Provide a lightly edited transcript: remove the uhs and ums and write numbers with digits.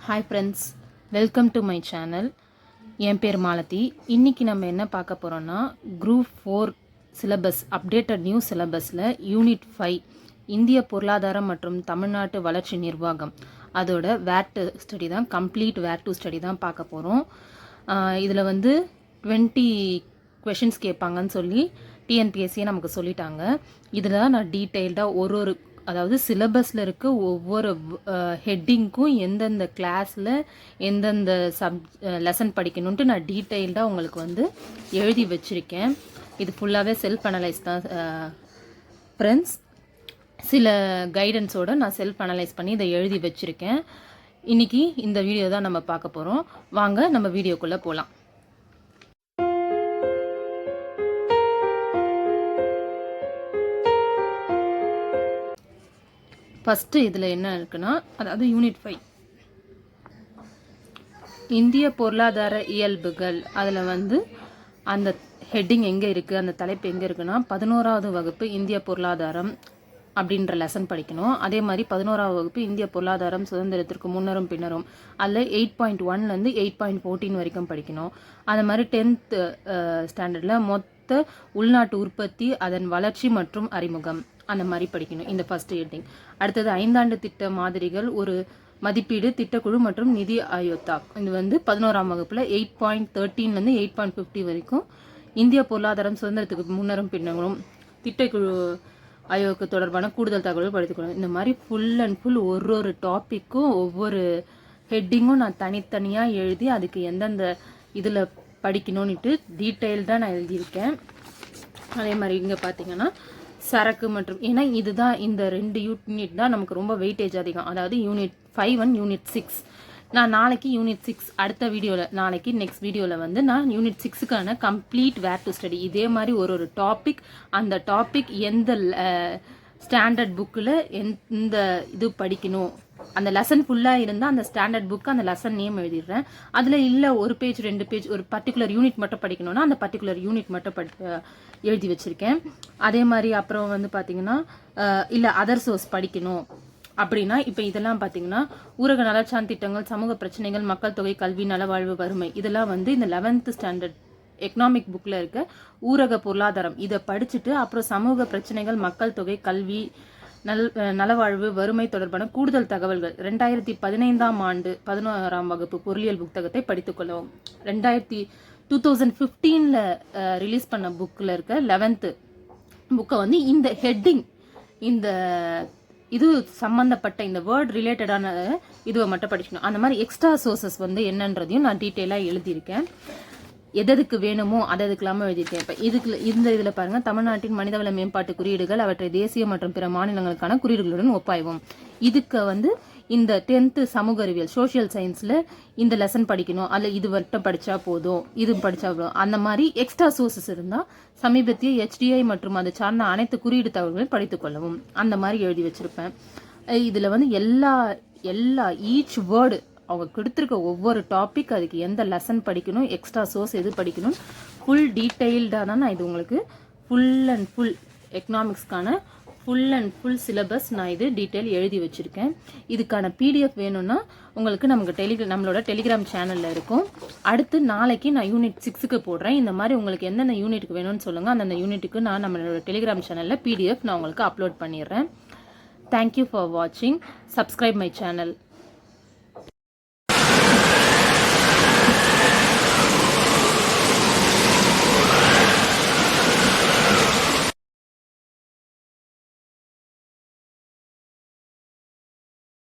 Hi friends, welcome to my channel. என் பேர் மாலதி. இன்றைக்கி நம்ம என்ன பார்க்க போகிறோன்னா, குரூப் 4 சிலபஸ் அப்டேட்டட் நியூ சிலபஸில் யூனிட் 5 இந்திய பொருளாதாரம் மற்றும் தமிழ்நாட்டு வளர்ச்சி நிர்வாகம் அதோட வேட் ஸ்டடி தான், கம்ப்ளீட் வேட் டு ஸ்டடி தான் பார்க்க போகிறோம். இதில் 20 கொஷின்ஸ் கேட்பாங்கன்னு சொல்லி டிஎன்பிஎஸ்சியை நமக்கு சொல்லிட்டாங்க. இதில் தான் நான் டீட்டெயில்டாக அதாவது சிலபஸில் இருக்க ஒவ்வொரு ஹெட்டிங்க்கும் எந்தெந்த கிளாஸில் எந்தெந்த லெசன் படிக்கணுன்ட்டு நான் டீட்டெயில்டாக உங்களுக்கு எழுதி வச்சுருக்கேன். இது ஃபுல்லாகவே செல்ஃப் அனலைஸ் தான் ஃப்ரெண்ட்ஸ். சில கைடன்ஸோடு நான் செல்ஃப் அனலைஸ் பண்ணி இதை எழுதி வச்சுருக்கேன். இன்றைக்கி இந்த வீடியோ தான் நம்ம பார்க்க போகிறோம். வாங்க நம்ம வீடியோக்குள்ளே போகலாம். ஃபஸ்ட்டு இதில் என்ன இருக்குன்னா, அதாவது யூனிட் 5 இந்திய பொருளாதார இயல்புகள். அதில் அந்த ஹெட்டிங் எங்கே இருக்குது, அந்த தலைப்பு எங்கே இருக்குன்னா, 11வது வகுப்பு இந்திய பொருளாதாரம் அப்படின்ற லெசன் படிக்கணும். அதே மாதிரி 11வது வகுப்பு இந்திய பொருளாதாரம் சுதந்திரத்திற்கு முன்னரும் பின்னரும் அதில் 8.1 8.14 வரைக்கும் படிக்கணும். அது மாதிரி 10th ஸ்டாண்டர்டில் மொத்த உள்நாட்டு உற்பத்தி, அதன் வளர்ச்சி மற்றும் அறிமுகம் அந்த மாதிரி படிக்கணும். இந்த ஃபர்ஸ்ட் ஹெட்டிங். அடுத்தது 5 ஆண்டு திட்ட மாதிரிகள், ஒரு மதிப்பீடு, திட்டக்குழு மற்றும் நிதி ஆயோத்தா. இது 11ஆம் வகுப்பில் 8.13 8.50 வரைக்கும் இந்திய பொருளாதாரம் சுதந்திரத்துக்கு முன்னரும் பின்னரும் திட்டக்குழு ஆயோக்கு தொடர்பான கூடுதல் தகவல்கள் படித்துக்கணும். இந்த மாதிரி ஃபுல் அண்ட் ஃபுல் ஒரு டாப்பிக்கும் ஒவ்வொரு ஹெட்டிங்கும் நான் தனித்தனியாக எழுதி அதுக்கு எந்தெந்த இதில் படிக்கணும்னுட்டு டீட்டெயில்டாக நான் எழுதியிருக்கேன். அதே மாதிரி இங்கே பார்த்தீங்கன்னா சரக்கு மற்றும், ஏன்னா இதுதான் இந்த 2 யூனிட் தான் நமக்கு ரொம்ப வெயிட்டேஜ் அதிகம். அதாவது யூனிட் 5 and யூனிட் 6. நான் நாளைக்கு யூனிட் 6 அடுத்த வீடியோவில், நாளைக்கு நெக்ஸ்ட் வீடியோவில் நான் யூனிட் 6க்கான கம்ப்ளீட் வேர் டு ஸ்டடி இதே மாதிரி ஒரு டாபிக், அந்த டாபிக் எந்த ஸ்டாண்டர்ட் புக்கில் எந்த இது படிக்கணும், அந்த லெசன் ஃபுல்லாக இருந்தால் அந்த ஸ்டாண்டர்ட் புக்கு அந்த லெசன் நேம் எழுதிடுறேன். அதில் இல்லை ஒரு பேஜ் 2 பேஜ் ஒரு பர்டிகுலர் யூனிட் மட்டும் படிக்கணும்னா அந்த பர்டிகுலர் யூனிட் மட்டும் எழுதி வச்சுருக்கேன். அதே மாதிரி அப்புறம் பார்த்தீங்கன்னா இல்லை அதர் சோர்ஸ் படிக்கணும் அப்படின்னா, இப்போ இதெல்லாம் பார்த்தீங்கன்னா ஊரக நலச்சான் திட்டங்கள், சமூக பிரச்சனைகள், மக்கள் தொகை, கல்வி, நலவாழ்வு, வறுமை, இதெல்லாம் இந்த 11th ஸ்டாண்டர்ட் எக்கனாமிக் புக்கில் இருக்க ஊரக பொருளாதாரம் இதை படிச்சுட்டு அப்புறம் சமூக பிரச்சனைகள், மக்கள் தொகை, கல்வி, நலவாழ்வு, வறுமை தொடர்பான கூடுதல் தகவல்கள் 2015ஆம் ஆண்டு 11ஆம் வகுப்பு பொருளியல் புத்தகத்தை படித்துக்கொள்ளவும். 2015ல் ரிலீஸ் பண்ண புக்கில் இருக்க 11th புக்கை இந்த ஹெட்டிங், இந்த இது சம்மந்தப்பட்ட இந்த வேர்ட் ரிலேட்டடான இதுவை மட்டும் படிக்கணும். அந்த மாதிரி எக்ஸ்ட்ரா சோர்சஸ் என்னன்றதையும் நான் டீட்டெயிலாக எழுதியிருக்கேன். எதுக்கு வேணுமோ அதுக்கு இல்லாமல் எழுதியிருக்கேன். இப்போ இதில் பாருங்கள், தமிழ்நாட்டின் மனிதவள மேம்பாட்டு குறியீடுகள், அவற்றை தேசிய மற்றும் பிற மாநிலங்களுக்கான குறியீடுகளுடன் ஒப்பாய்வோம். இதுக்கு இந்த 10th சமூக அறிவியல் சோஷியல் சயின்ஸில் இந்த லெசன் படிக்கணும், அதில் இது மட்டும் படித்தா போதும், இது படித்தா போதும், அந்த மாதிரி எக்ஸ்ட்ரா சோர்சஸ் இருந்தால் சமீபத்திய HDI மற்றும் அது சார்ந்த அனைத்து குறியீடு தகவல்களையும் படித்துக்கொள்ளவும் அந்த மாதிரி எழுதி வச்சுருப்பேன். இதில் எல்லா ஈச் வேர்டு அவங்க கொடுத்துருக்க ஒவ்வொரு டாபிக், அதுக்கு எந்த லெசன் படிக்கணும், எக்ஸ்ட்ரா சோர்ஸ் எது படிக்கணும், ஃபுல் டீட்டெயில்டாக தான் நான் இது உங்களுக்கு ஃபுல் அண்ட் ஃபுல் எக்கனாமிக்ஸ்க்கான ஃபுல் அண்ட் ஃபுல் சிலபஸ் நான் இது டீட்டெயில் எழுதி வச்சுருக்கேன். இதுக்கான PDF வேணும்னா உங்களுக்கு நம்மளோட டெலிகிராம் சேனலில் இருக்கும். அடுத்து நாளைக்கு நான் யூனிட் 6க்கு போடுறேன். இந்த மாதிரி உங்களுக்கு எந்தெந்த யூனிட்டுக்கு வேணும்னு சொல்லுங்கள். அந்தந்த யூனிட்டுக்கு நான் நம்மளோட டெலிகிராம் சேனலில் PDF நான் உங்களுக்கு அப்லோட் பண்ணிடுறேன். தேங்க்யூ ஃபார் வாட்சிங். Subscribe my channel.